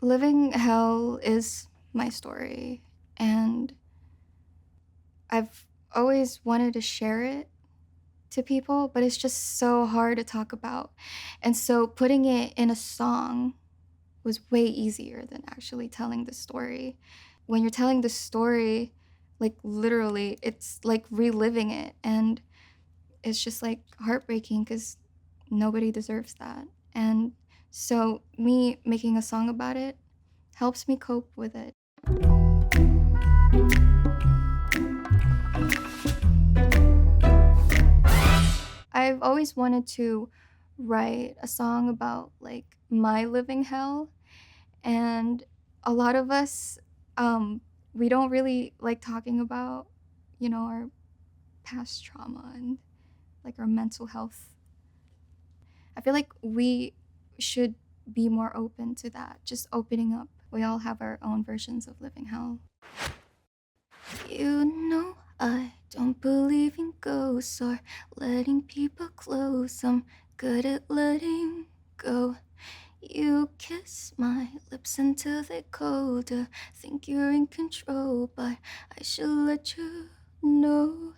Living hell is my story, and I've always wanted to share it to people, but it's just so hard to talk about. And so putting it in a song was way easier than actually telling the story. When you're telling the story, like literally, it's like reliving it, and it's just like heartbreaking because nobody deserves that. And so me making a song about it helps me cope with it. I've always wanted to write a song about like my living hell, and a lot of us, we don't really like talking about, our past trauma and like our mental health. I feel like we should be more open to that, just opening up. We all have our own versions of living hell. You know, I don't believe in ghosts or letting people close. I'm good at letting go. You kiss my lips until they're colder. Think you're in control, but I should let you know.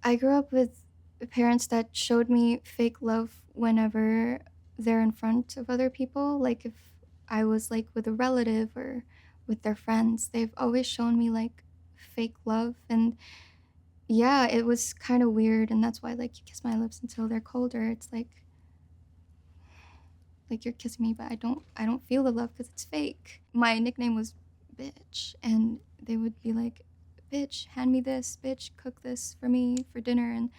I grew up with parents that showed me fake love whenever they're in front of other people. Like if I was like with a relative or with their friends, they've always shown me like fake love. And yeah, it was kind of weird. And that's why like you kiss my lips until they're colder. It's like you're kissing me, but I don't feel the love because it's fake. My nickname was bitch, and they would be like, bitch, hand me this, bitch, cook this for me for dinner. And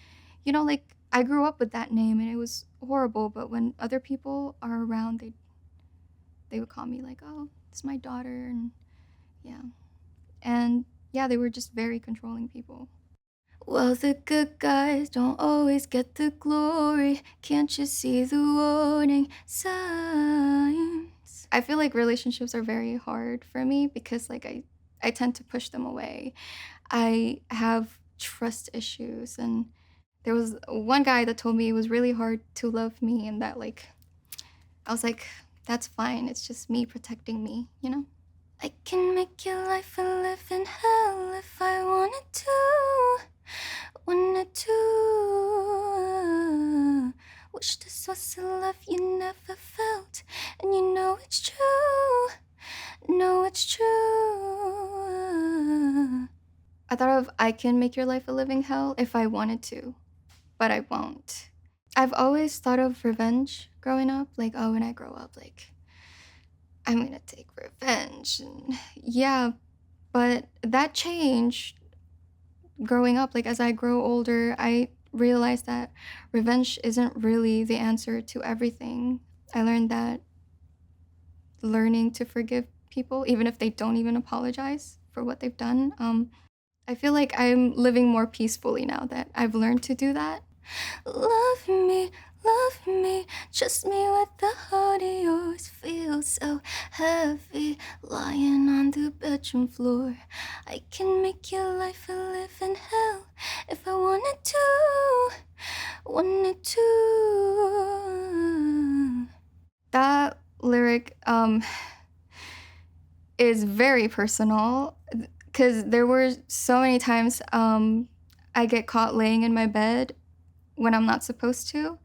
like I grew up with that name and it was horrible, but when other people are around, they would call me like, oh, it's my daughter. And yeah. And yeah, they were just very controlling people. Well, the good guys don't always get the glory. Can't you see the warning signs? I feel like relationships are very hard for me because like I tend to push them away. I have trust issues, and there was one guy that told me it was really hard to love me, and that like I was like, that's fine. It's just me protecting me. I can make your life a living hell if I wanted to. Wanted to. Wish this was a love you never felt. And you know it's true. No, it's true. I thought of I can make your life a living hell if I wanted to, but I won't. I've always thought of revenge growing up. Like, oh, when I grow up, like, I'm gonna take revenge. And yeah, but that changed growing up. Like, as I grow older, I realized that revenge isn't really the answer to everything. I learned that learning to forgive people, even if they don't even apologize for what they've done, I feel like I'm living more peacefully now that I've learned to do that. Love me, trust me with the heart of yours. Feels so heavy, lying on the bedroom floor. I can make your life a living hell if I wanted to, wanted to. That lyric is very personal because there were so many times I get caught laying in my bed when I'm not supposed to.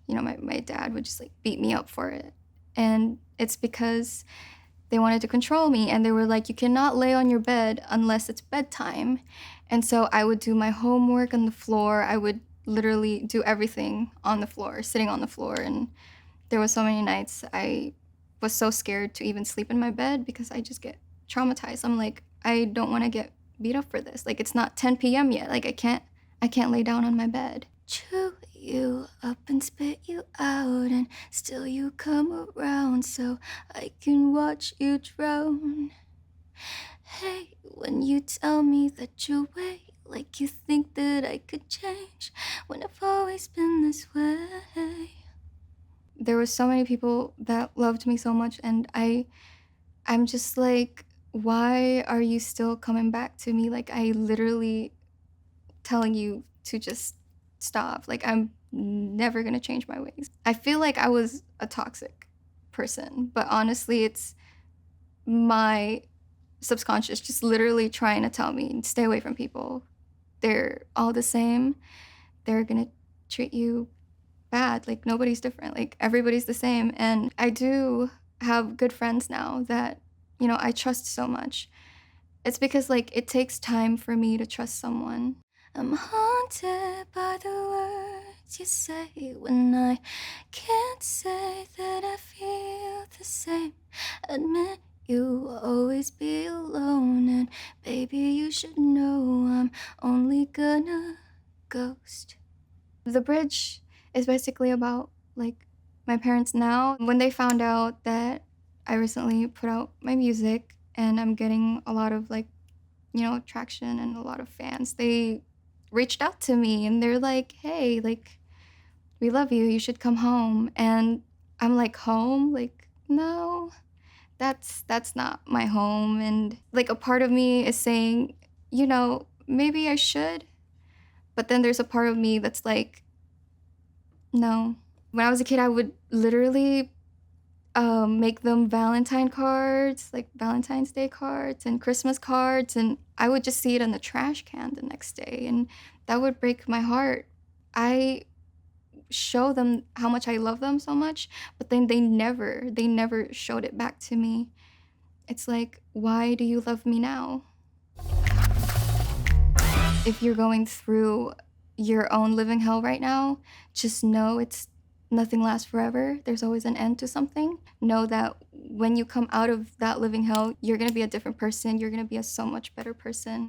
My dad would just like beat me up for it. And it's because they wanted to control me, and they were like, you cannot lay on your bed unless it's bedtime. And so I would do my homework on the floor. I would literally do everything on the floor, sitting on the floor. And there were so many nights I was so scared to even sleep in my bed because I just get traumatized. I'm like, I don't want to get beat up for this. Like, it's not 10 p.m. yet. Like, I can't lay down on my bed. Chew you up and spit you out, and still you come around so I can watch you drown. Hey, when you tell me that you're way, like you think that I could change when I've always been this way. There were so many people that loved me so much, and I'm just like, why are you still coming back to me? Like, I literally telling you to just stop. Like, I'm never gonna change my ways. I feel like I was a toxic person, but honestly, it's my subconscious just literally trying to tell me, stay away from people. They're all the same. They're gonna treat you bad. Like, nobody's different. Like, everybody's the same. And I do have good friends now that, I trust so much. It's because, like, it takes time for me to trust someone. I'm haunted by the words you say when I can't say that I feel the same. Admit you will always be alone, and baby, you should know I'm only gonna ghost. The bridge is basically about, like, my parents now. When they found out that I recently put out my music and I'm getting a lot of, like, traction and a lot of fans, they reached out to me and they're like, "Hey, like, we love you. You should come home." And I'm like, "Home? Like, no, that's not my home." And, like, a part of me is saying, maybe I should. But then there's a part of me that's like, no. When I was a kid, I would literally make them Valentine cards, like Valentine's Day cards and Christmas cards, and I would just see it in the trash can the next day, and that would break my heart. I show them how much I love them so much, but then they never showed it back to me. It's like, why do you love me now? If you're going through your own living hell right now, just know it's nothing lasts forever. There's always an end to something. Know that when you come out of that living hell, you're gonna be a different person. You're gonna be a so much better person.